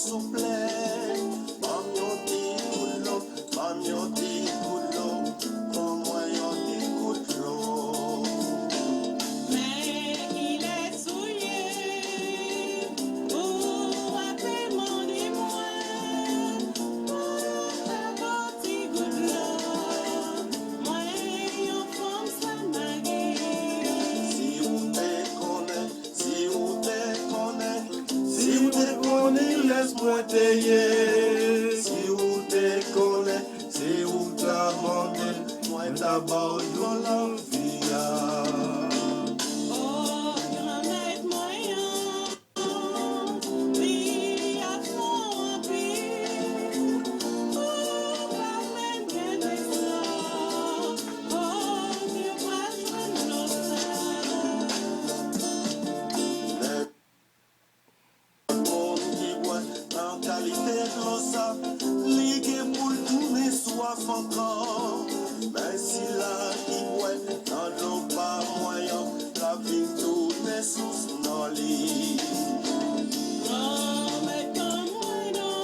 souple, bam yon ti koulou, bam yon ti koulou, bon moi yon ti koulou. Mais il est souillé pour appellement des mois. Ta partie good love, moi yon femme sa magie. Si ou te connais, si ou te connais, si ou te connais, laisse-moi t'aider. Si ou te connais, si ou t'abandonne, moi t'abandonne la vie. Oh, grand-mère moyen, lui a son pire. Oh, pas même qu'elle est ça. Oh, Dieu, pas joindre l'autre. Monde qui boit en qualité de l'eau ça, ligue pour le tourner soif encore. Mais si là qui boit dans l'eau pas moyen, la vie tourne sous nos lits. Grand-mère comme moi non,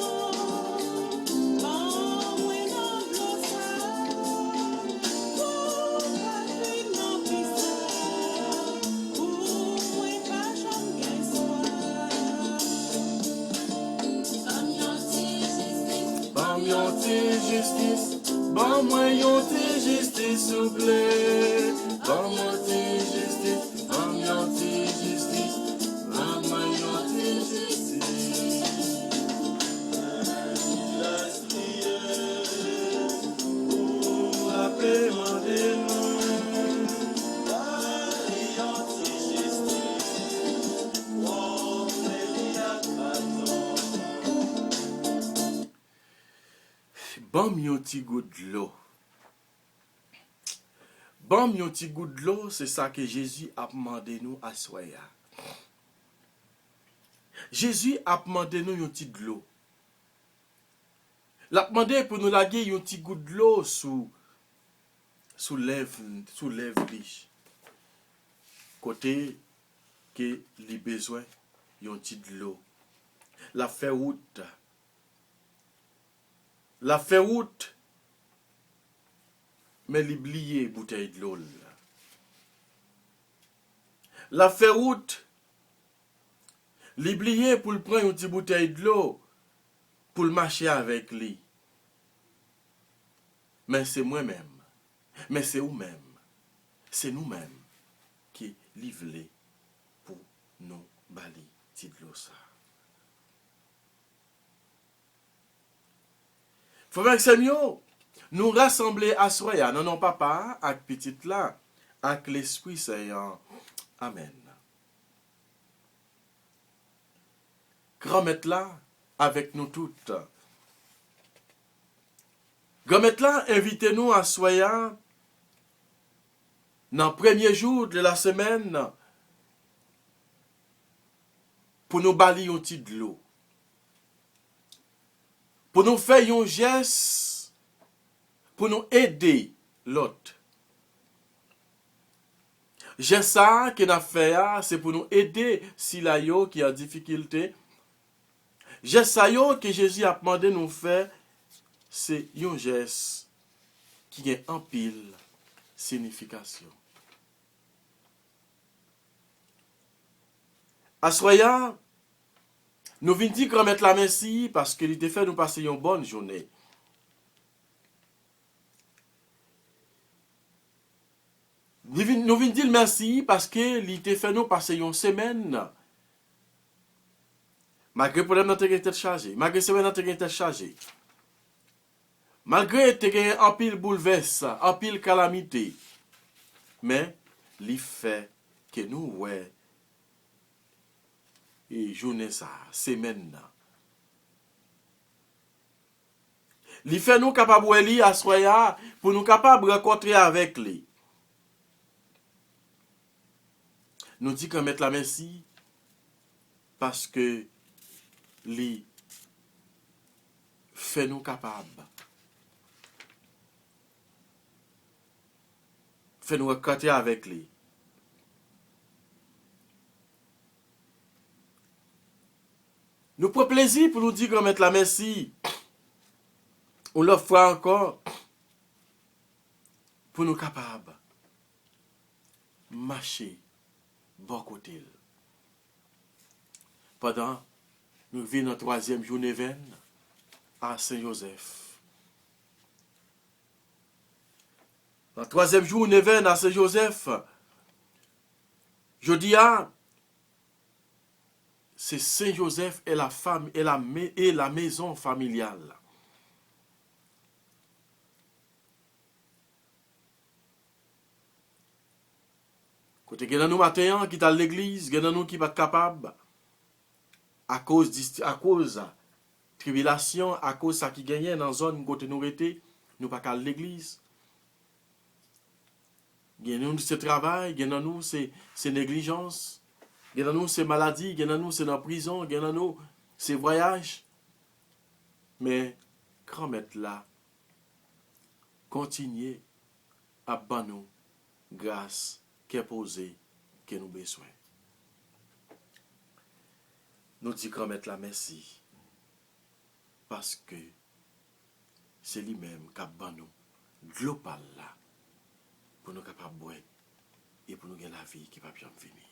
l'eau ça. Oh, pas plus non plus ça. Oh, moi pas jamais soir. Bam yon ti justice, bam moi yon ti justice s'il vous plaît. Bam yon ti justice, bam yon ti justice, bam moi yon ti justice. Laisse prier pour la paix mondiale. Bam yon ti justice, oh Elia Katon. Bam yon ti goût de l'eau. Bam yon ti goût de l'eau, c'est ça que Jésus a demandé nous à soya. Jésus a demandé nous yon ti de l'eau. L'a demandé pour nous laguer yon ti goût de l'eau sous lèvre biche. Côté que li besoin yon ti de l'eau. La fait route. La fait route, mais l'oublier bouteille de l'eau. La fait route, l'oublier pour le prendre une petite bouteille de l'eau, pour le marcher avec lui. Mais c'est moi-même, mais c'est vous-même, c'est nous-mêmes qui livrons pour nous bali de l'eau ça. Frères et seigneurs, nous rassembler à soya, non papa, avec petite là, avec l'Esprit Saint. Amen. Grand-mère là, avec nous toutes. Grand-mère là, invitez-nous à soya, dans le premier jour de la semaine, pour nous balayer un petit de l'eau. Pour nous faire un geste, pour nous aider l'autre. Geste ça que nous avons fait, c'est pour nous aider si la yo qui a difficulté. Geste ça que Jésus a demandé de nous faire, c'est un geste qui a en pile signification. À soya, nous venons dire qu'on mette la merci parce qu'il était fait nous passer une bonne journée. Nous venons dire merci parce qu'il était fait nous passer une semaine. Malgré le problème notre tête chargée, malgré semaine notre tête chargée. Malgré que en pile bouleverse, en pile calamité. Mais il fait que nous ouais et journée ça, semaine là. Il fait nous capable de à soya pour nous capable de rencontrer avec lui. Nous dit qu'on mette la merci parce que lui fait nous capable. Fait nous rencontrer avec lui. Nous prenons plaisir pour nous dire qu'on met la merci. On le fera encore pour nous capables de marcher bon côté. Pendant nous vivons notre troisième journée veine à Saint-Joseph. La troisième journée veine à Saint-Joseph, je dis c'est Saint-Joseph et la femme et la maison familiale. Côté il y a nous matin qui est à l'église, il y a nous qui pas capable à cause tribulation, à cause ça qui gagnait dans zone côté nous était, nous pas qu'à l'église. Il y a nous c'est travail, il y a nous c'est négligence, il y a nous c'est maladie, il y a nous c'est dans prison, il y a nous c'est voyage. Mais quand mettre là continuer à ban nous grâce qu'est posée que nous besoin. Nous disons qu'on mettre la merci parce que c'est lui-même qui a ban nous global là pour nous capables de boire et pour nous gagner la vie qui va bien venir.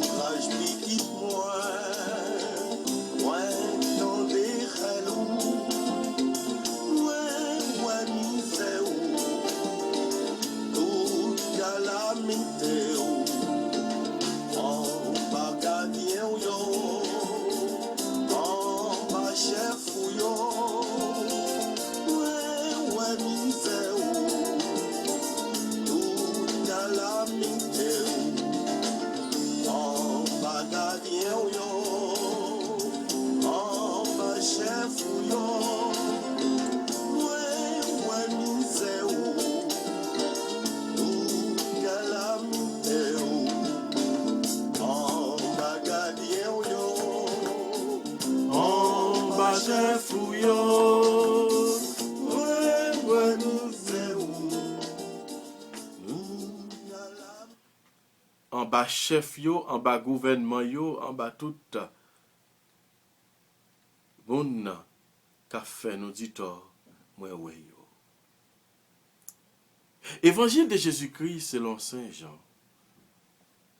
Courage petit moi dans des relous, moi misère, toute calamité, en bas gardien yo, en bas chef yo, ouais misère, toute calamité. En bas gardien yo, en bas chef yo, ouais misère, tout calamité. En bas gardien yo, En bas chef yo, ouais misère, en bas chef yo, en bas gouvernement yo, en bas tout moun qu'a fait nous dit tort, moi ouais yo. Évangile de Jésus-Christ selon Saint Jean.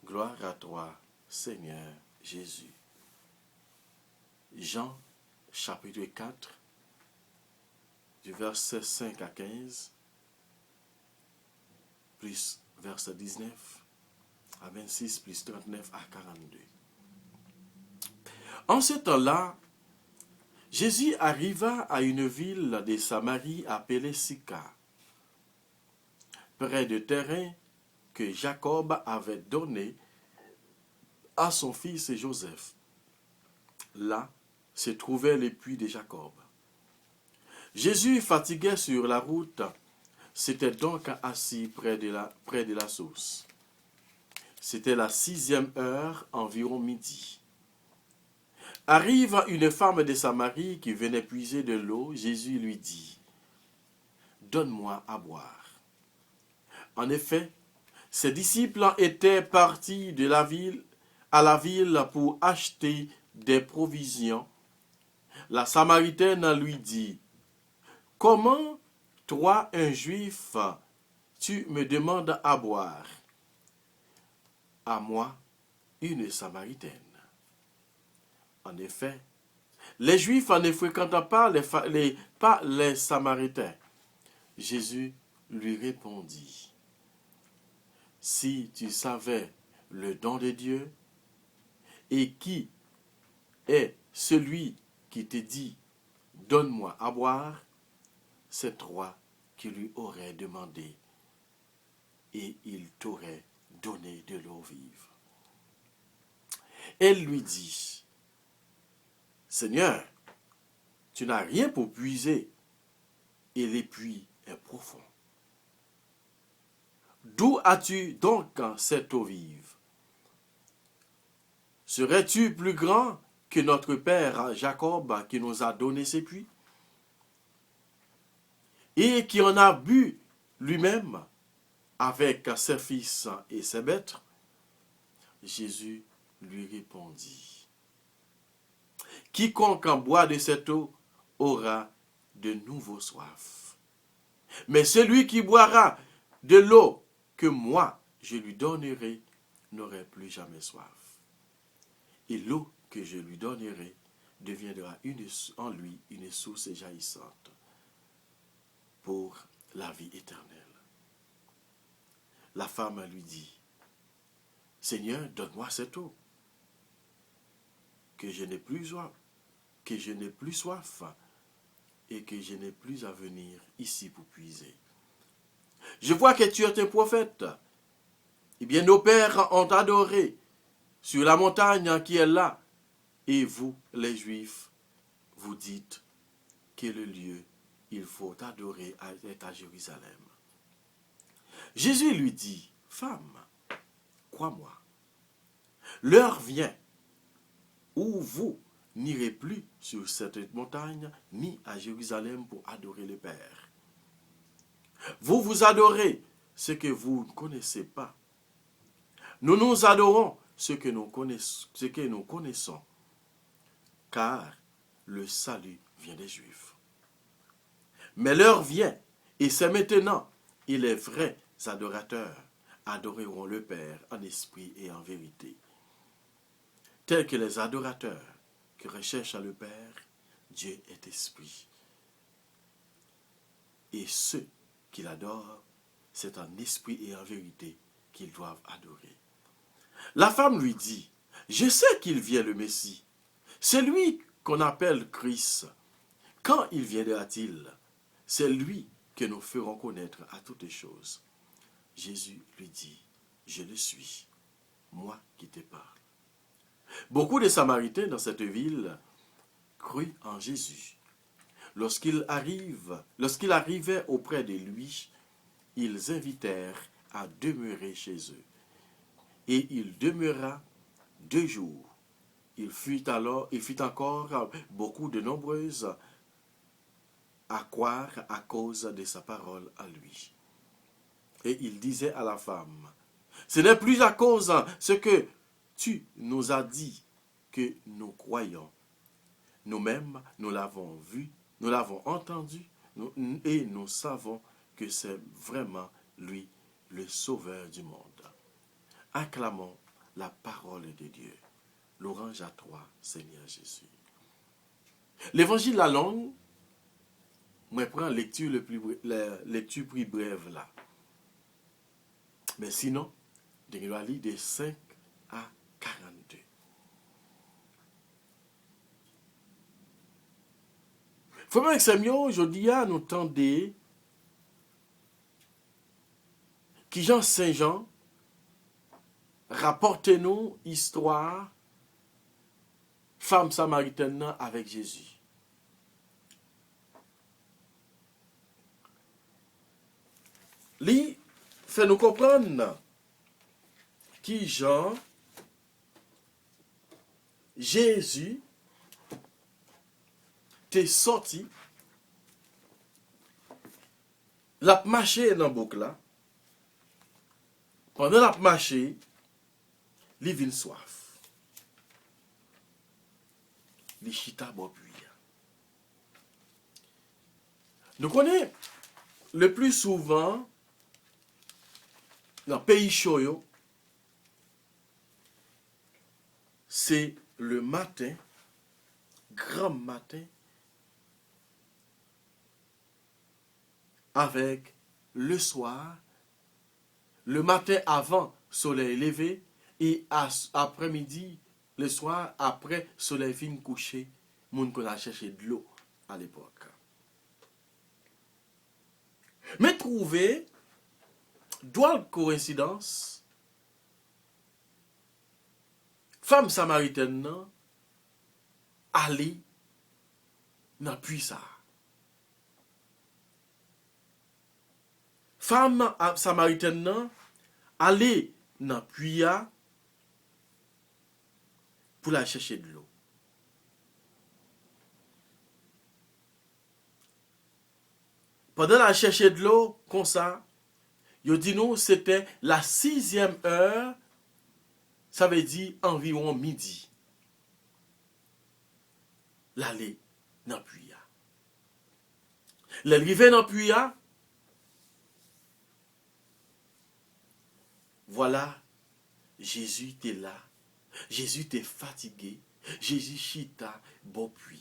Gloire à toi, Seigneur Jésus. Jean, chapitre 4, du verset 5 à 15, plus verset 19 à 26, plus 39 à 42. En ce temps-là, Jésus arriva à une ville de Samarie appelée Sychar, près du terrain que Jacob avait donné à son fils Joseph. Là se trouvait le puits de Jacob. Jésus, fatigué sur la route, s'était donc assis près de la source. C'était la 6e heure, environ midi. Arrive une femme de Samarie qui venait puiser de l'eau. Jésus lui dit, « Donne-moi à boire. » En effet, ses disciples étaient partis de la ville à la ville pour acheter des provisions. La Samaritaine lui dit, « Comment, toi, un Juif, tu me demandes à boire? À moi, une Samaritaine. » En effet, les Juifs ne fréquentent pas les Samaritains. Jésus lui répondit, « Si tu savais le don de Dieu et qui est celui qui te dit, donne-moi à boire, c'est toi qui lui aurais demandé et il t'aurait donné de l'eau vive. » Elle lui dit, « Seigneur, tu n'as rien pour puiser et le puits est profond. D'où as-tu donc cette eau vive? serais-tu plus grand que notre père Jacob qui nous a donné ces puits et qui en a bu lui-même avec ses fils et ses bêtes? Jésus lui répondit, quiconque en boit de cette eau aura de nouveau soif. Mais celui qui boira de l'eau que moi je lui donnerai n'aurait plus jamais soif. Et l'eau que je lui donnerai deviendra en lui une source jaillissante pour la vie éternelle. La femme lui dit, Seigneur, donne-moi cette eau, que je n'ai plus soif, et que je n'ai plus à venir ici pour puiser. Je vois que tu es un prophète. Eh bien, nos pères ont adoré sur la montagne qui est là, et vous, les Juifs, vous dites que le lieu il faut adorer est à Jérusalem. Jésus lui dit, femme, crois-moi, l'heure vient où vous n'irez plus sur cette montagne ni à Jérusalem pour adorer le Père. Vous vous adorez ce que vous ne connaissez pas. Nous nous adorons ce que nous connaissons, car le salut vient des Juifs. Mais l'heure vient, et c'est maintenant, et les vrais adorateurs adoreront le Père en esprit et en vérité. Tels que les adorateurs qui recherchent le Père, Dieu est esprit. Et ceux qui l'adorent, c'est en esprit et en vérité qu'ils doivent adorer. La femme lui dit, je sais qu'il vient le Messie. C'est lui qu'on appelle Christ. Quand il viendra-t-il? C'est lui que nous ferons connaître à toutes choses. Jésus lui dit, je le suis, moi qui te parle. Beaucoup de Samaritains dans cette ville crurent en Jésus. Lorsqu'il arrivait auprès de lui, ils invitèrent à demeurer chez eux. Et il demeura 2 jours. Il fut encore beaucoup de nombreuses à croire à cause de sa parole à lui. Et il disait à la femme, ce n'est plus à cause de ce que tu nous as dit que nous croyons. Nous-mêmes, nous l'avons vu, nous l'avons entendu, et nous savons que c'est vraiment lui, le Sauveur du monde. Acclamons la parole de Dieu. Louange à toi, Seigneur Jésus. L'évangile la longue, moi prends la lecture plus brève là. Mais sinon, je vais lire de 5 à 42. Frère Samuel, je dis à nous tendez qui Jean Saint-Jean rapportez-nous histoire femme samaritaine avec Jésus. Lui fait nous comprendre qui Jean, Jésus, t'est sorti, l'a marché dans le bouc là. Pendant l'a marché, il vient soif. Il chita boit puis. Nous connaissons le plus souvent dans le pays chaud, c'est le matin, grand matin, avec le soir, le matin avant soleil levé et après-midi, le soir après soleil fin couché, moun qu'on a cherché de l'eau à l'époque. Mais trouver drôle coïncidence, femme samaritaine nan allée dans puits ça. Femme samaritaine nan allée dans puits pour la chercher de l'eau. Pendant la chercher de l'eau, comme ça, il dit nous, c'était la 6e heure, ça veut dire environ midi. L'aller dans le puits. L'arrivée dans le puits, voilà, Jésus était là. Jésus était fatigué. Jésus chita bon puits.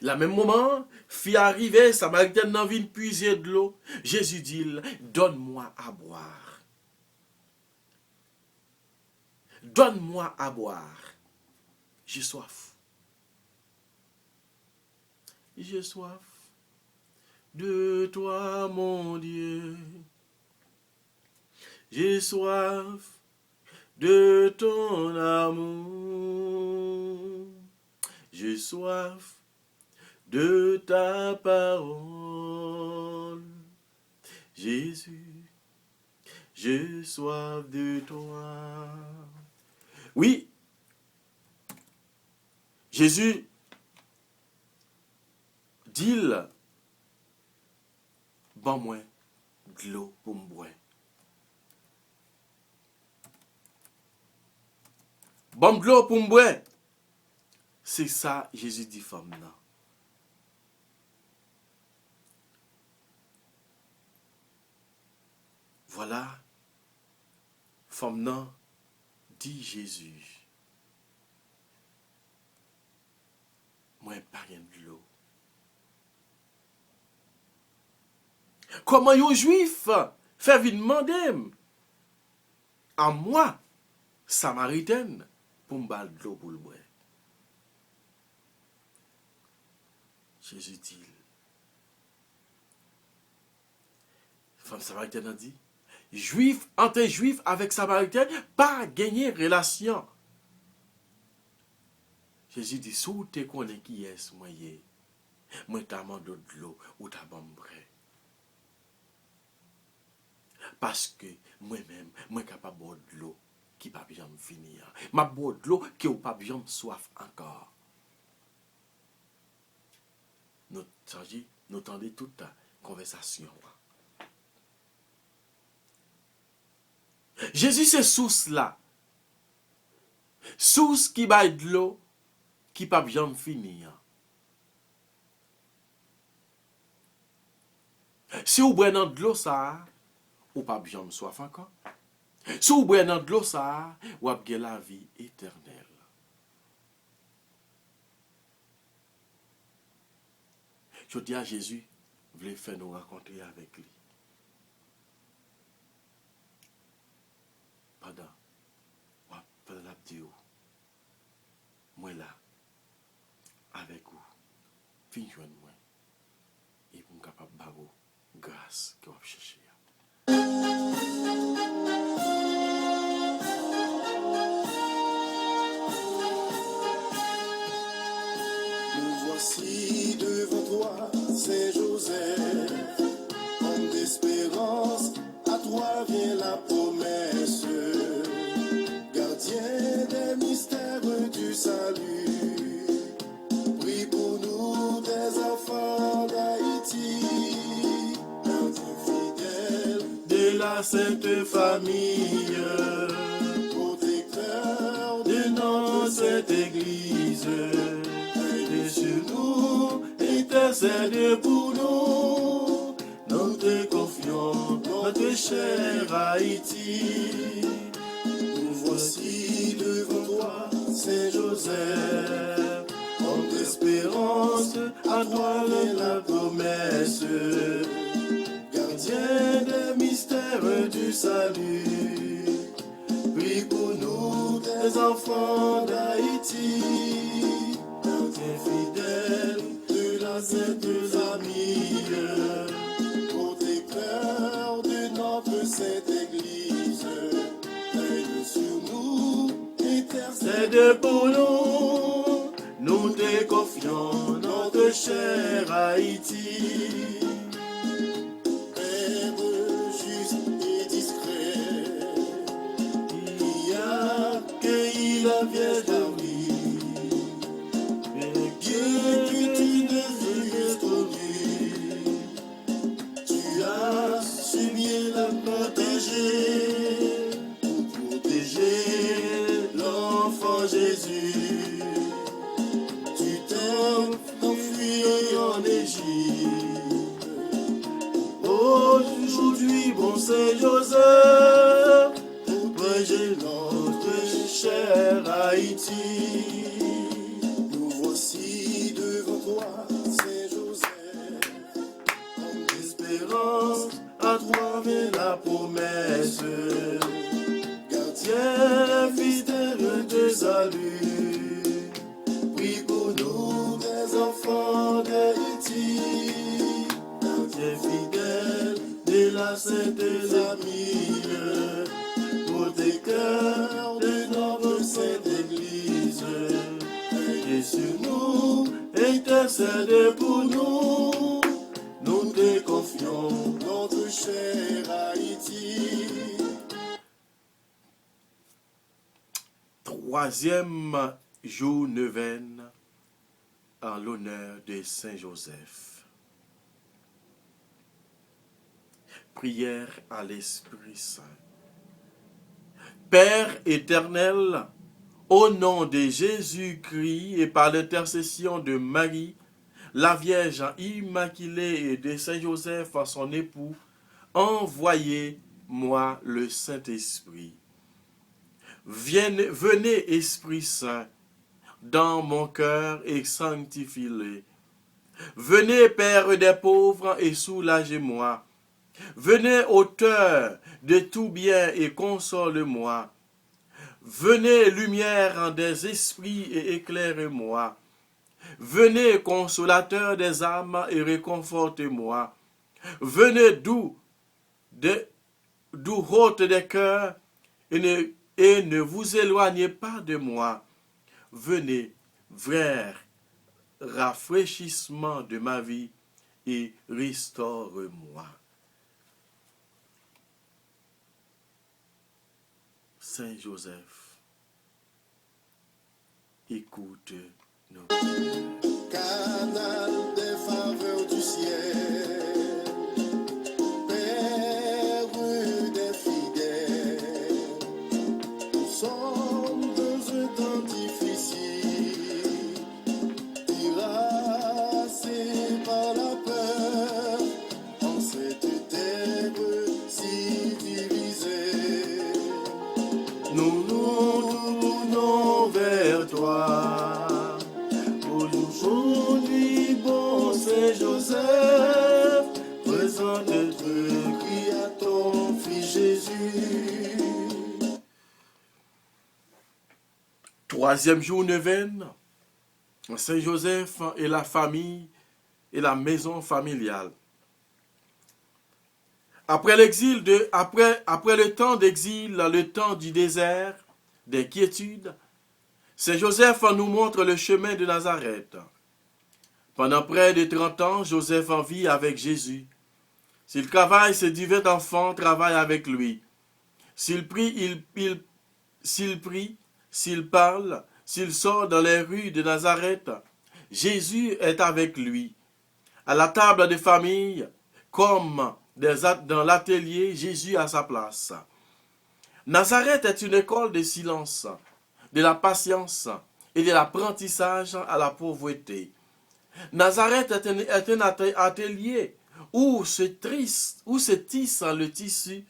La même moment, fit arriver, Samaritaine dans ville puiser de l'eau. Jésus dit, donne-moi à boire. Donne-moi à boire. J'ai soif. J'ai soif de toi, mon Dieu. J'ai soif de ton amour. J'ai soif de ta parole. Jésus, j'ai soif de toi. Oui, Jésus dit, bon moi de l'eau pour me boire. Bon de l'eau pour me boire. C'est ça, Jésus dit femme là. Voilà, femme là, dit Jésus. Moi, pas rien de l'eau. Comment un juif fait venir demander à moi, Samaritaine, pour me boire de l'eau pour le boire? Jésus dit, femme Samaritaine a dit, juif entre juif avec Samaritaine, pas gagner relation. Jésus dit, si tu te connais qui est, moi t'as demandé de l'eau ou t'as bambré. Parce que moi-même, moi capable de boire de l'eau qui ne peut pas me finir. Ma boire de l'eau qui ne peut pas me soif encore. Nous entendons toute la conversation. Jésus, c'est source là. Source qui baille de l'eau qui ne peut pas me finir. Si vous boivez de l'eau, ça, ou pas bien me soif encore. Si vous boivez de l'eau, ça, ou avez la vie éternelle. Je dis à Jésus, voulez faire nous rencontrer avec lui. Pendant la vidéo, moi là, avec vous, fin joindre moi, et pour me capable de vous grâce que vous cherchez. Nous voici devant toi, c'est Joseph. Homme d'espérance, à toi vient la promesse. Gardien des mystères du salut. Prie pour nous, des enfants d'Haïti. Gardien fidèle De la sainte famille, protecteur de notre église, et sur nous, intercède pour nous. Nous te confions notre cher Haïti. Nous voici devant toi, C'est Joseph, homme d'espérance, à toi vient la promesse. Gardien des mystères du salut, prie pour nous, des enfants d'Haïti. Gardien fidèle de la sainte famille, protecteur de notre sainte église. Veille sur nous, intercède. c'est pour nous, nous te confions notre cher Haïti. Père juste et discret, qui a Vierge Marie. Bien que tu ne fûs connu, tu as su bien la protéger, pour protéger l'enfant Jésus. Tu t'es enfui en Égypte. Aujourd'hui, bon Saint Joseph, protéger notre cher Haïti. Nous voici devant toi, Saint Joseph, en espérance à travers la promesse. Gardien fidèle de salut, prie pour nous, des enfants d'Haïti. Gardien fidèle de la Sainte Famille, pour tes cœurs de notre Sainte Église. Et sur nous, intercède pour nous. Nous te confions notre cher Haïti. Troisième jour neuvaine en l'honneur de Saint Joseph. Prière à l'Esprit Saint. Père éternel, au nom de Jésus-Christ et par l'intercession de Marie, la Vierge Immaculée et de Saint Joseph, son époux, envoyez-moi le Saint-Esprit. Venez, Esprit Saint, dans mon cœur et sanctifie-le. Venez, Père des pauvres, et soulagez-moi. Venez, Auteur de tout bien, et console-moi. Venez, lumière des esprits, et éclairez-moi. Venez, consolateur des âmes, et réconfortez-moi. Venez, doux hôte des cœurs, et ne vous éloignez pas de moi. Venez, vrai rafraîchissement de ma vie, et restaure-moi. Saint Joseph, écoute-nous. Canal des faveurs du ciel, Père des fidèles, nous sommes dans un temps difficile, terrassés par la peur, en cette terre si divisée. Nous nous tournons vers toi. Aujourd'hui, bon Saint Joseph, présente notre cri à ton Fils Jésus. Troisième jour neuvaine, Saint Joseph et la famille et la maison familiale. Après le temps d'exil, le temps du désert, des quiétudes, Saint Joseph nous montre le chemin de Nazareth. Pendant près de 30 ans, Joseph en vit avec Jésus. S'il travaille, ses divers enfants travaillent avec lui. S'il prie, s'il parle, s'il sort dans les rues de Nazareth, Jésus est avec lui. À la table de famille, comme dans l'atelier, Jésus a sa place. Nazareth est une école de silence, de la patience et de l'apprentissage à la pauvreté. Nazareth est un atelier où se tisse le tissu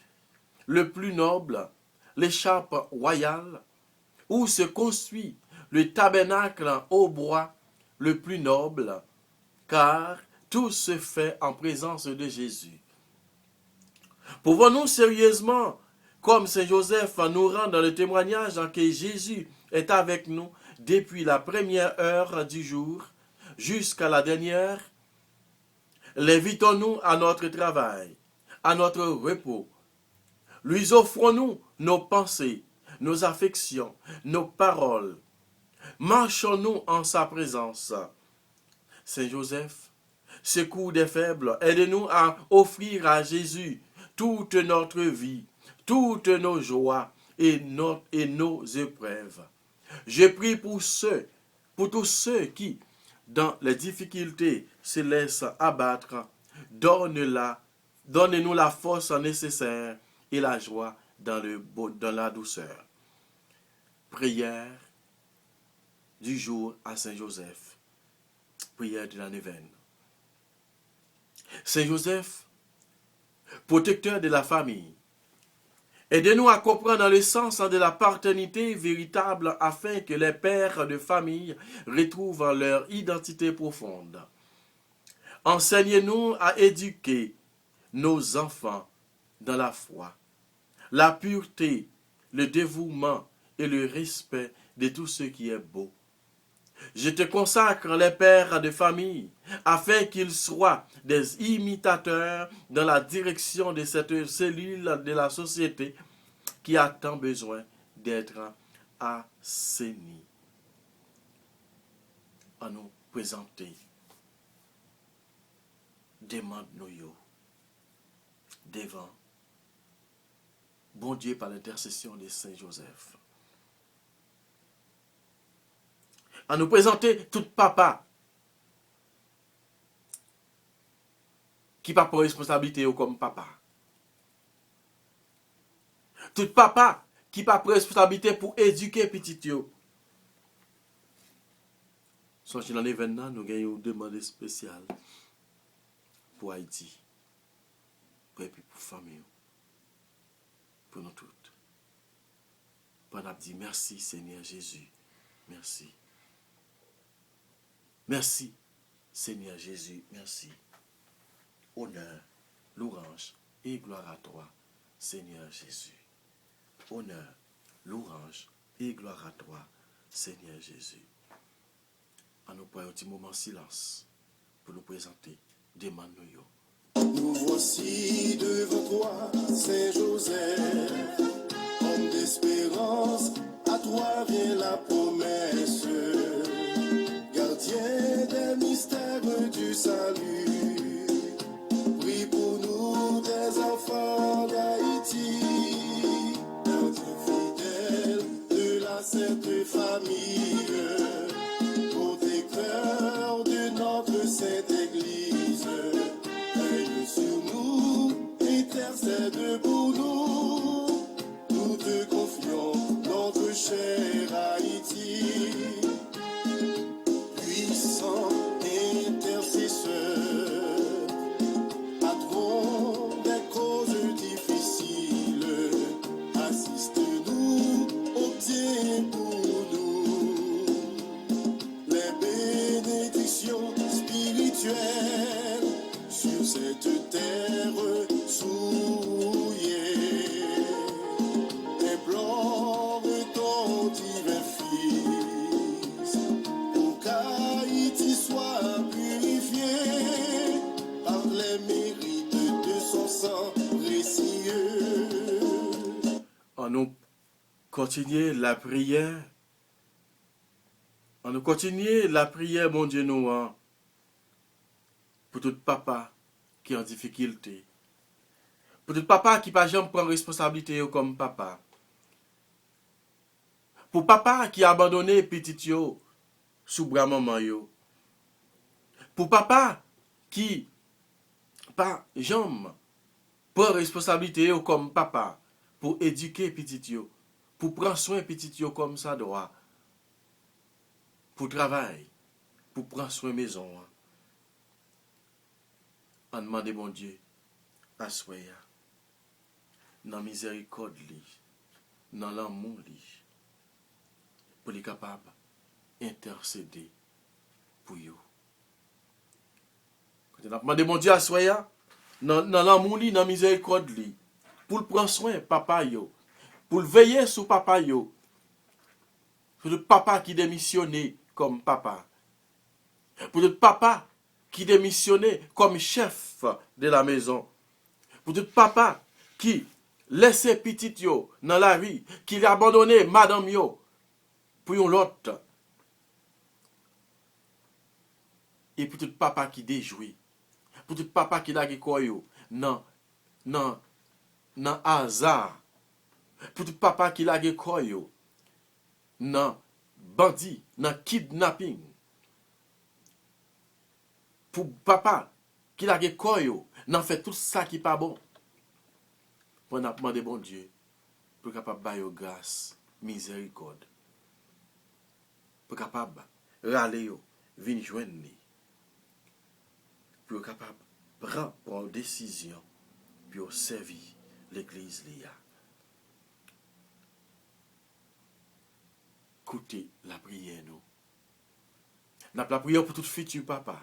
le plus noble, l'écharpe royale, où se construit le tabernacle au bois le plus noble, car tout se fait en présence de Jésus. Pouvons-nous sérieusement, comme Saint Joseph, nous rendre dans le témoignage que Jésus est avec nous depuis la première heure du jour jusqu'à la dernière? L'invitons-nous à notre travail, à notre repos. Lui offrons-nous nos pensées, nos affections, nos paroles. Marchons-nous en sa présence. Saint Joseph, secours des faibles, aide-nous à offrir à Jésus toute notre vie, toutes nos joies et nos épreuves. Je prie pour tous ceux qui, dans les difficultés, se laissent abattre. Donne-nous la force nécessaire et la joie dans la douceur. Prière du jour à Saint Joseph. Prière de la neuvaine. Saint Joseph, protecteur de la famille, aidez-nous à comprendre le sens de la paternité véritable afin que les pères de famille retrouvent leur identité profonde. Enseignez-nous à éduquer nos enfants dans la foi, la pureté, le dévouement et le respect de tout ce qui est beau. Je te consacre les pères de famille, afin qu'ils soient des imitateurs dans la direction de cette cellule de la société qui a tant besoin d'être assainie. À nous présenter, demande-nous devant bon Dieu par l'intercession de Saint Joseph. À nous présenter tout papa qui pas pour responsabilité comme papa. Tout papa qui pas pour responsabilité pour éduquer petit yo. Songez dans l'événement, nous avons une demande spéciale pour Haïti, pour famille, pour nous toutes. Pour nous dire merci Seigneur Jésus, merci. Merci, Seigneur Jésus, merci. Honneur, louange et gloire à toi, Seigneur Jésus. Honneur, louange et gloire à toi, Seigneur Jésus. À nous prendre un petit moment de silence pour nous présenter. Demande-nous. Nous voici devant toi, Saint Joseph, homme d'espérance, à toi vient la promesse. Gardien des mystères du salut, prie pour nous des enfants d'Haïti, gardien fidèle de la sainte famille, protecteur de notre sainte Église, veille sur nous, intercède pour nous, nous te confions notre cher Haïti. Intercesseur, patron des causes difficiles, assiste-nous, obtiens pour nous les bénédictions spirituelles sur cette terre souillée. Implore ton divin Fils pour qu'Haïti soit par les mérites de son sang précieux. On nous continue la prière. On nous continue la prière, mon Dieu, nous, pour tout papa qui est en difficulté. Pour tout papa qui pas jamais prend responsabilité comme papa. Pour papa qui a abandonné petit yo sous bras maman yo. Pour papa qui pas jamais prend responsabilité comme papa pour éduquer petit yo, pour prendre soin petit yo comme ça doit, pour travail, pour prendre soin maison. On demande mon Dieu, assoya, dans miséricorde li, dans l'amour li, pour les capables intercéder pour yo. On a demandé mon Dieu assoya, dans l'amour li, dans miséricorde li, pour prendre soin papa yo, pour veiller sur papa yo, pour le papa qui démissionné comme papa, pour le papa qui démissionnait comme chef de la maison, pour tout papa qui laissait petit yo dans la rue, qui abandonné madame yo pour l'autre, et pour tout papa qui déjouit, pour tout papa qui l'a quoi yo non hasard, pour tout papa qui l'a quoi yo non bandit, dans kidnapping. Pour papa, qui a gagné koyo, n'a fait tout ça qui pas bon. Pour nous demander bon Dieu, pour capable bailler grâce, miséricorde. Pour capable râler yo, venir joindre ni. Pour capable prendre une décision pour servir l'église lia. Écoutez la prière nous. N'a la prière pour tout futur papa.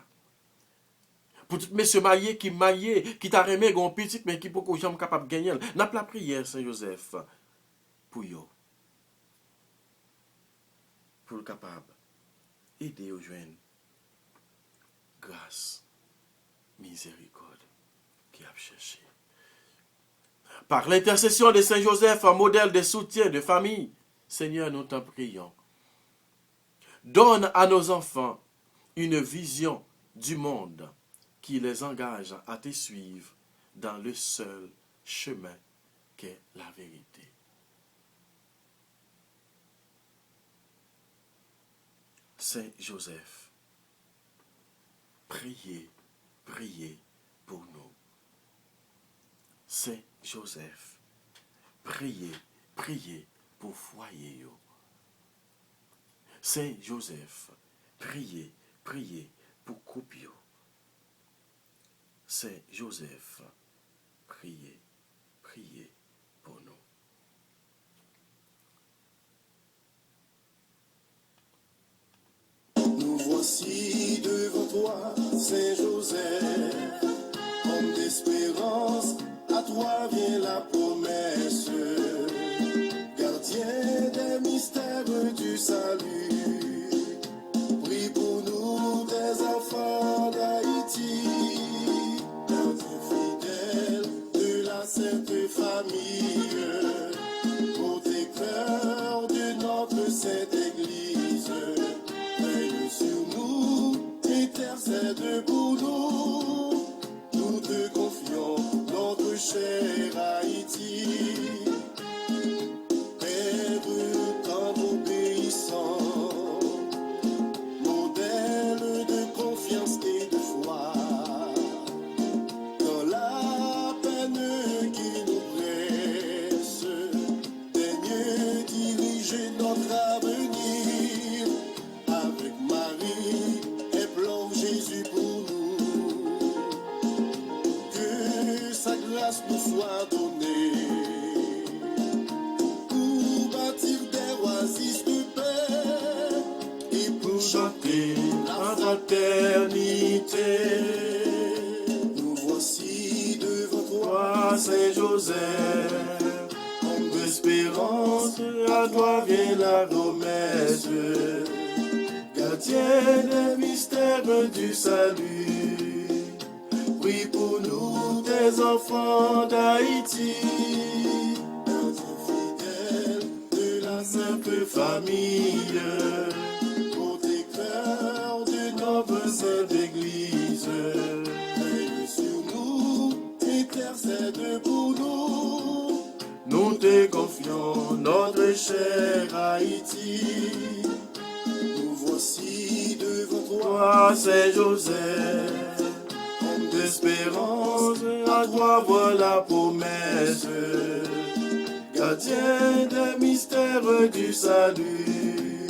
Pour tout messieurs mariés qui t'a remis gon petit mais qui beaucoup jamais capable de gagner. N'a la prière Saint Joseph pour yo. Pour le capable aider aux jeunes grâce, miséricorde qui a cherché. Par l'intercession de Saint Joseph, un modèle de soutien de famille, Seigneur, nous t'en prions. Donne à nos enfants une vision du monde qui les engage à te suivre dans le seul chemin qu'est la vérité. Saint Joseph, priez, priez pour nous. Saint Joseph, priez, priez pour foyer. Saint Joseph, priez, priez pour couple. Saint Joseph, priez, priez pour nous. Nous voici devant toi, Saint Joseph, homme d'espérance, à toi vient la promesse, gardien des mystères du salut, prie pour nous, tes enfants d'Haïti, gardien fidèle de la sainte famille, protecteur de notre sainte Église. Veille sur nous, intercède pour nous. Nous te confions notre chère Haïti. Père tant obéissant, modèle de confiance et de foi. Dans la peine qui nous presse, daigne diriger notre avenir. Avec Marie, implore Jésus pour nous. Que sa grâce nous soit donnée pour bâtir des oasis de paix et pour chanter la fraternité. Nous voici devant toi, Saint Joseph, homme d'espérance, à toi vient la promesse. Gardien des mystères du salut, prie pour nous, tes enfants d'Haïti. Gardien fidèle de la simple famille, protecteur de notre sainte Église. Veille sur nous, intercède pour nous. Nous te confions notre chère Haïti. Voici devant toi, Saint Joseph, homme d'espérance, à toi voilà la promesse, gardien des mystères du salut,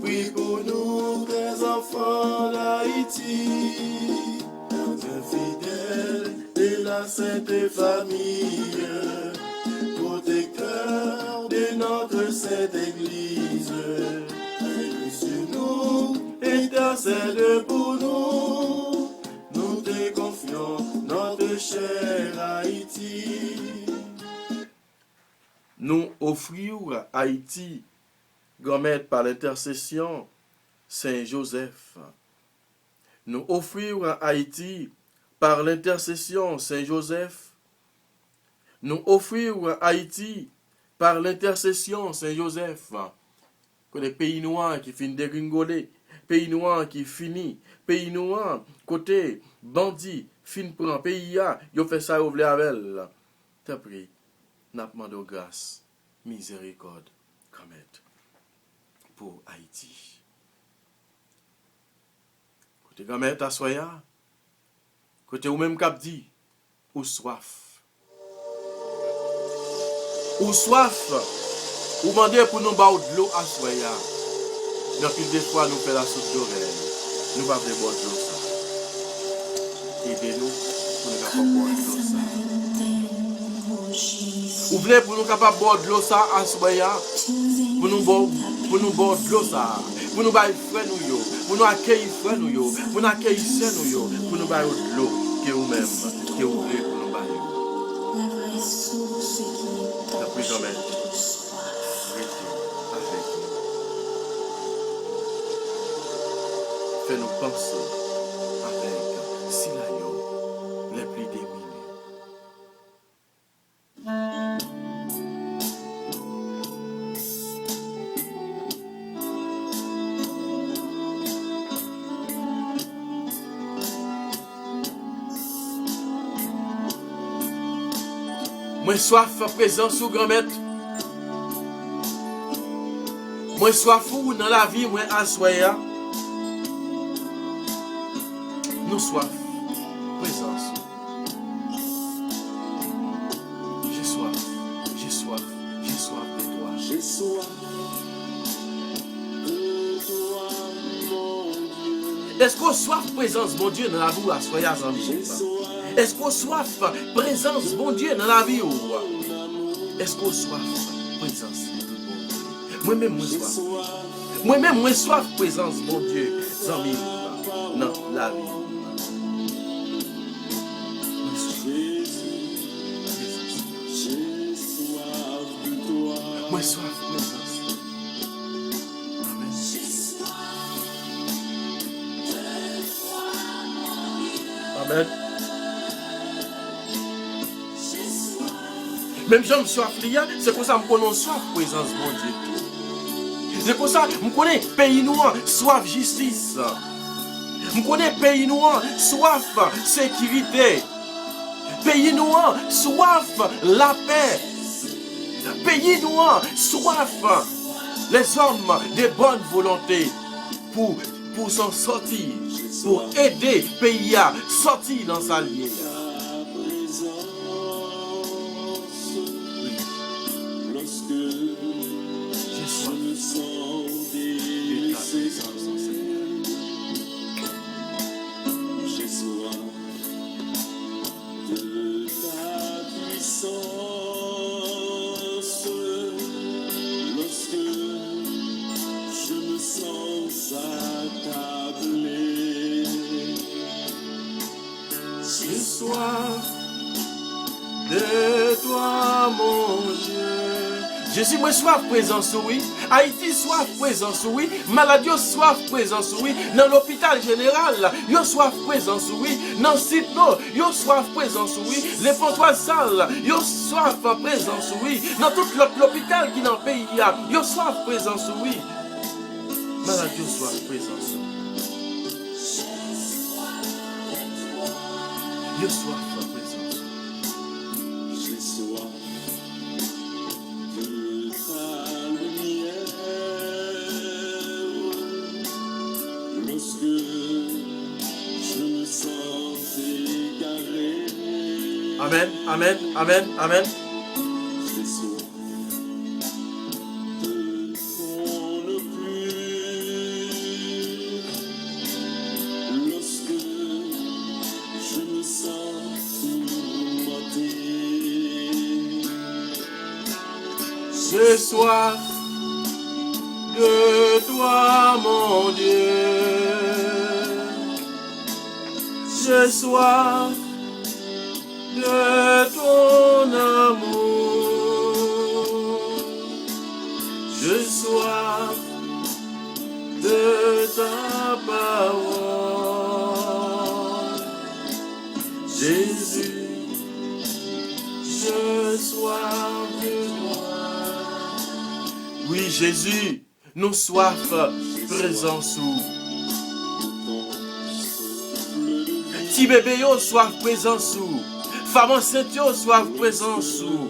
prie pour nous, tes enfants d'Haïti, gardien fidèle de la sainte famille, protecteur de notre sainte Église. Intercède pour nous, nous te confions notre chère Haïti. Nous offrirons à Haïti, grand-maître par l'intercession, Saint Joseph. Nous offrirons à Haïti, par l'intercession, Saint Joseph. Nous offrirons à Haïti, par l'intercession, Saint Joseph. Que les pays noirs qui finissent dégringoler, pays noirs qui finissent, pays noirs, côté bandit, fin prend, pays a, yo fait ça, yo vle avec. T'as pris, n'a demandé grâce, miséricorde, commettre pour Haïti. Côté grand-mère t'assoya, côté ou même cap dit, ou soif. Ou soif, ou demander pour nous boire de l'eau à soya. Dans plus des fois nous faisons la soupe d'oreille. Nous ne pouvons pas boire de l'eau ça. Aidez-nous pour nous capables boire de l'eau ça. Ou voulez pour nous capables boire de l'eau ça à soya, pour nous boire de l'eau ça. Pour nous bailler frère nous yo, pour nous accueillir frère nous yo, pour nous accueillir sœur nous yo, pour nous bailler de l'eau que vous même que vous voulez pour nous bailler. La plus jamais. Restez avec nous. Fais-nous penser avec Silayo, les plus démunis. Moi soif présent sous grand-mère. Moi soif ou dans la vie, moi assoya. Nous soif présence. J'ai soif, j'ai soif, j'ai soif de toi. J'ai soif de toi, mon Dieu. Est-ce qu'on soif présence, mon Dieu, dans la vie, assoya en vie? J'ai soif. Est-ce qu'on soif présence, bon Dieu, dans la vie? Est-ce qu'on soif présence, bon Dieu? Moi-même, moi soif. Moi-même, moi soif présence, bon Dieu, amis, dans la vie. J'ai soif de toi. Moi soif présence. Amen. Amen. Même j'aime soif liya, c'est pour ça que je connais soif présence mon Dieu. C'est pour ça que je connais pays noir, soif justice. Je connais pays noir, soif sécurité. Pays noir, soif la paix. Pays noir, soif les hommes de bonne volonté pour s'en sortir, pour aider le pays à sortir dans sa ligne. De toi, mon Dieu. Jésus, moi, soif présence, oui. Haïti, soif présence, oui. Maladie, soif présence, oui. Dans l'hôpital général, yo soif présence, oui. Dans le site, yo soif présence, oui. Les Pontois sales, yo soif présence, oui. Dans tout l'hôpital qui est dans le pays, yo soif présence, oui. Maladie, soif présence. Yo soif présence. Amen, amen, amen, amen. J'ai soif de ton pluie. Lorsque je me sens tourmenté. J'ai soif de toi, mon Dieu. J'ai soif de ton amour, je soif de ta parole, Jésus, je soif de toi. Oui, Jésus, nous soif présent sous. Si bébé yo soif présent sous. Femme enceinte yo soif présent sous.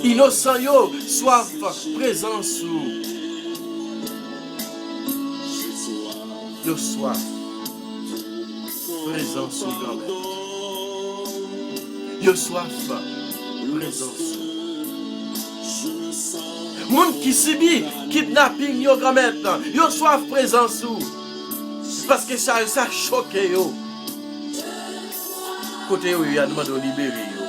Innocent yo soif présent sous. Yo soif. Présence sous grand-mère. Yo soif. Présence. Moun qui subit kidnapping yo grand-mère. Yo soif présence sous. Parce que ça choque yo. Côté yo, il y a demandé de libérer yo.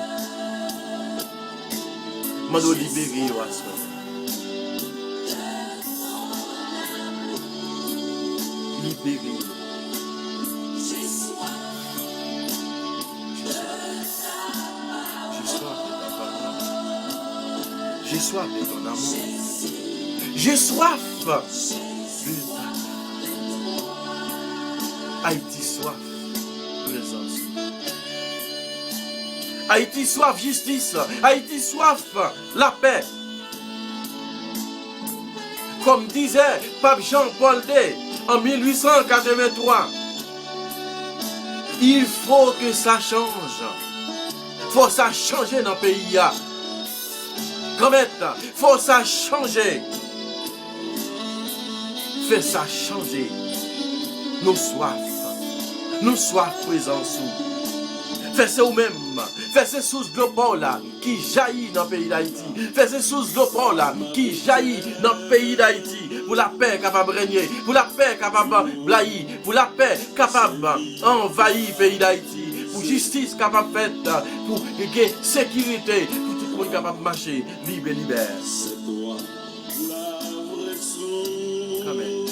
Demandé de libérer yo à ce moment. Libérer yo. J'ai soif de ta parole. J'ai soif de ton amour. J'ai soif de ta. Haïti soif, présence. Haïti soif, justice. Haïti soif, la paix. Comme disait Pape Jean-Paul II en 1883, il faut que ça change. Il faut ça changer dans le pays. Comment il faut ça changer. Fais ça changer. Nous soif présents sous. Fais ça ou même. Fais ces sources de l'eau là qui jaillit dans le pays d'Haïti. Fais ces sources de l'eau là qui jaillit dans le pays d'Haïti. Pour la paix capable de régner. Pour la paix capable de blayer. Pour la paix capable d'envahir le pays d'Haïti. Pour justice capable de faire. Pour sécurité. Pour tout le monde capable de marcher. Libre et libère. C'est toi la vraie source. Amen.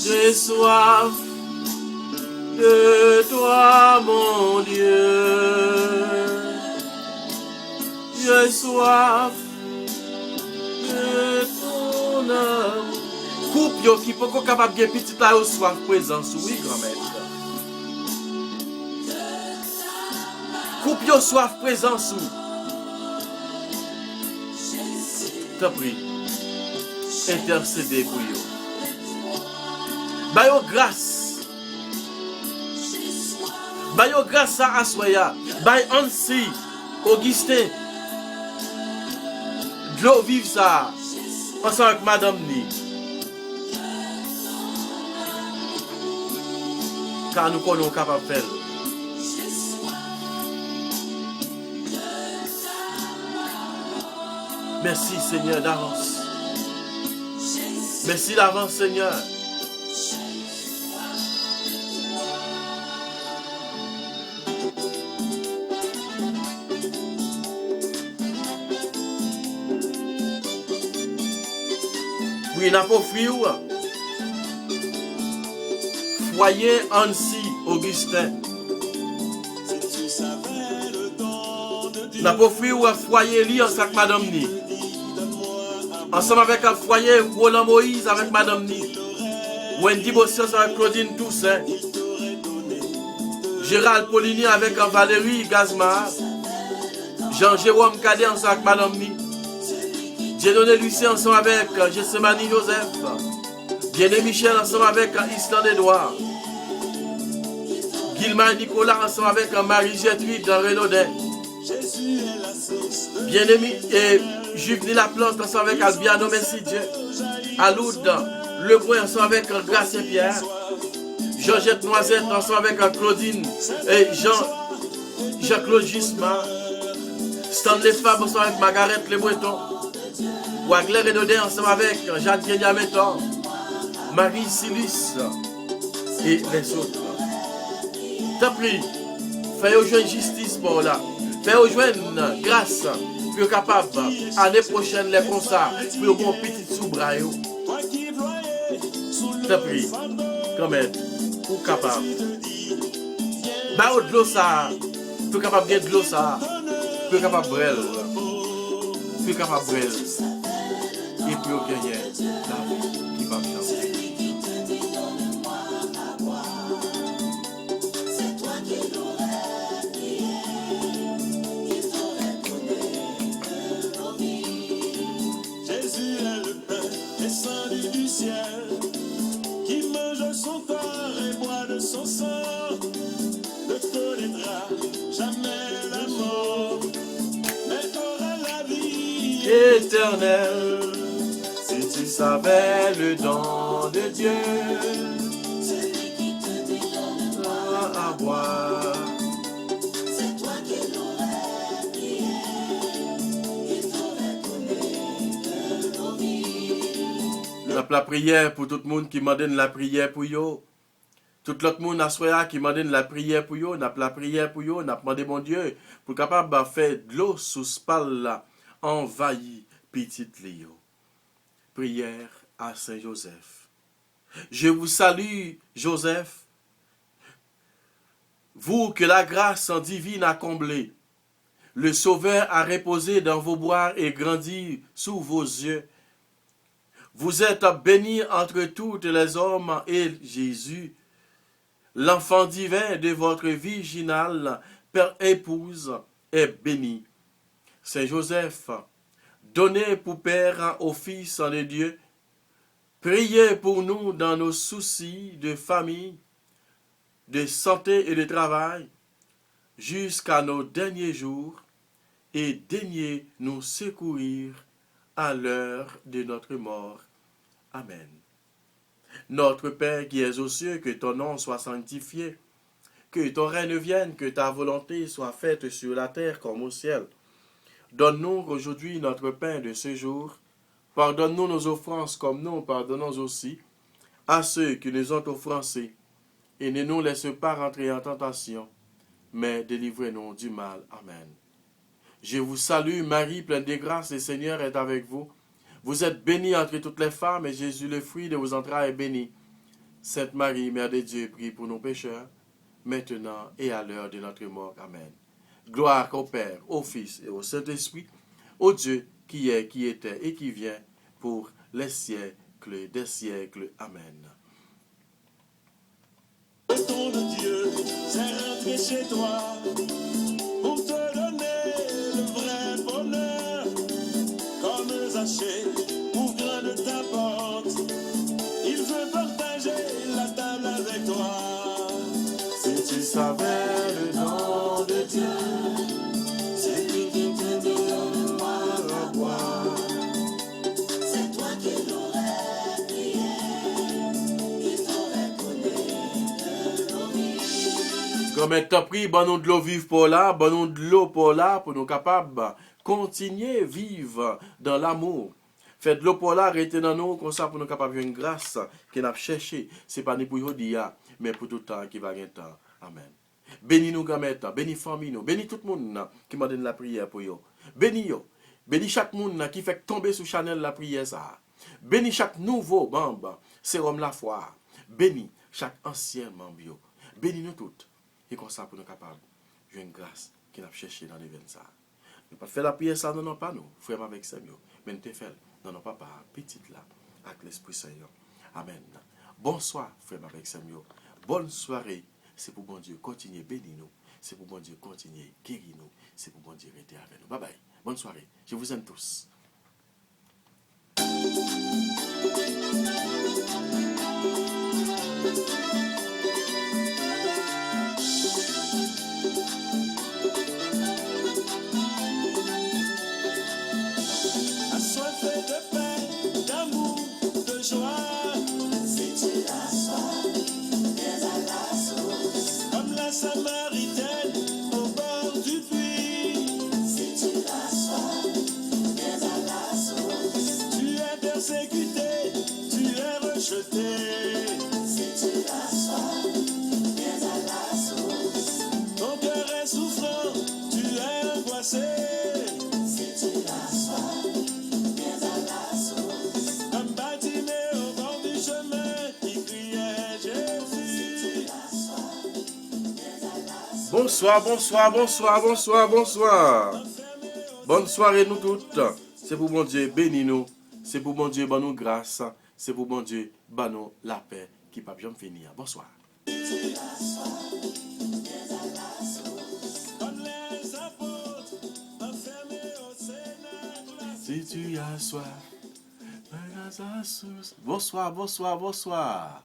J'ai soif de toi, mon Dieu. J'ai soif de ton amour. Coupe yo qui peut capable de petit là au soif présence, oui, grand-mère. Coupe yo soif présence. T'as pris. Intercéder pour yo. Bayo grâce. Bayo grâce à Aswaya. Bay Ansi. Augustin. De l'eau vive ça. Ensemble avec Madame Ni. Car nous connaissons capable de faire. Merci Seigneur d'avance. Merci d'avance Seigneur. Oui, n'a pas fui ou foyer Ansi Augustin. N'a pas fui ou foyer li ensemble avec Madame Ni. Ensemble avec un foyer Roland Moïse avec Madame Ni. Wendy Bossios avec Claudine Toussaint. Gérald Poligny avec Valérie Gazmar. Jean-Jérôme Cadet ensemble avec Madame Ni. Dieudonné Lucien ensemble avec Jessemani Joseph. Bien-aimé Michel ensemble avec Island Edouard. Gilman Nicolas ensemble avec Marie-Gertrude Renaudin. Bien-aimé et Juvenile Laplante ensemble avec Albiano Messidje. Aloud Lebrun ensemble avec Gracien Pierre. Georgette Noisette ensemble avec Claudine et Jean-Claude Gisma. Stanley Fab ensemble avec Margaret Le Breton. Wagler Renaudin ensemble avec Jeanne Kenyameton. Marie Silis et les autres. T'as pris, fais rejoindre justice pour là. Fais rejoindre grâce pour capable l'année prochaine les concerts pour mon petit sous-bras. T'as pris, quand même, pour capable. Bah de l'eau ça, pour capable de l'eau ça, pour capable brel, pour capable brel. Et puis au gagner la vie qui va changer. Jésus est le pain descendu du ciel, qui mange son corps et boit de son sang, ne connaîtra jamais la éternel. Si tu savais le don de Dieu, Celui qui te dit à boire. c'est toi qui l'aurais prié, il t'aurait donné de l'eau vive. La prière pour tout le monde qui m'a donné la prière pour yo. Tout l'autre monde à soya qui m'a donné la prière pour yo, n'a la prière pour yo, n'a demandé mon Dieu pour capable de faire de l'eau sous spal là, envahi petite Léo. Prière à Saint Joseph. Je vous salue, Joseph, vous que la grâce divine a comblé. Le Sauveur a reposé dans vos bras et grandi sous vos yeux. Vous êtes béni entre toutes les hommes et Jésus, l'enfant divin de votre virginale Père épouse, est béni. Saint Joseph, donnez pour Père au Fils de Dieu, priez pour nous dans nos soucis de famille, de santé et de travail, jusqu'à nos derniers jours, et daignez nous secourir à l'heure de notre mort. Amen. Notre Père qui es aux cieux, que ton nom soit sanctifié, que ton règne vienne, que ta volonté soit faite sur la terre comme au ciel. Donne-nous aujourd'hui notre pain de ce jour. Pardonne-nous nos offenses comme nous pardonnons aussi à ceux qui nous ont offensés. Et ne nous laisse pas rentrer en tentation, mais délivrez-nous du mal. Amen. Je vous salue, Marie, pleine de grâce, le Seigneur est avec vous. Vous êtes bénie entre toutes les femmes, et Jésus, le fruit de vos entrailles, est béni. Sainte Marie, Mère de Dieu, prie pour nos pécheurs, maintenant et à l'heure de notre mort. Amen. Gloire au Père, au Fils et au Saint-Esprit, au Dieu qui est, qui était et qui vient, pour les siècles des siècles. Amen. Le don de Dieu, c'est rentrer chez toi pour te donner le vrai bonheur. Comme Zachée, ouvre de ta porte, il veut partager la table avec toi. Si tu savais le nom de Dieu, c'est lui qui te donne à boire. C'est toi qui l'aurais prié, il t'aurait donné de l'eau vive. Comme est pris, bon nous de l'eau vive pour là, bon nous de l'eau pour là, pour nous capables continuer vivre dans l'amour. Faites de l'eau pour là, restez dans nous, comme ça pour nous capables une grâce que nous avons cherché. Ce n'est pas ni pour aujourd'hui, mais pour tout le temps qui va gagner temps. Amen. Bénis nous, grand-mère, bénis famille, nous, bénis tout le monde qui m'a donné la prière pour vous. Bénis yo. Bénis chaque monde qui fait tomber sous Chanel la prière ça. Bénis chaque nouveau membre, sérum la foi. Bénis chaque ancien membre. Bénis nous toutes. Et comme ça pour nous capables une grâce qui nous a cherché dans l'événement ça. Nous pas fait la prière ça, non, pas nous, frère avec Samuel. Mais nous te fait, non, papa, petite là, avec l'Esprit Saint. Amen. Bonsoir, frère avec Samuel. Bonne soirée. C'est pour bon Dieu continuer bénir nous. C'est pour bon Dieu continuer guérir nous. C'est pour bon Dieu rester avec nous. Bye bye. Bonne soirée. Je vous aime tous. Assoiffé de paix, d'amour, de joie. Si tu as soif, viens à la source. Comme la Samaritaine au bord du puits. Si tu as soif, viens à la source. Tu es persécuté, tu es rejeté. Si tu as soif, viens à la source. Ton cœur est souffrant, tu es angoissé. Si tu as soif, viens à la source. Comme Bartimée au bord du chemin qui criait Jésus. Si tu as soif, viens à la source. Bonsoir, bonsoir, bonsoir, bonsoir, bonsoir. Bonne soirée nous toutes. C'est pour bon Dieu bénis nous. C'est pour bon Dieu ban nous grâce. C'est pour bon Dieu ban nous la paix qui ne peut jamais finir. Bonsoir. Si tu as soif, viens à la source. Comme les apôtres enfermés au cénacle. Si tu as soif, viens à la source. Bonsoir, bonsoir, bonsoir.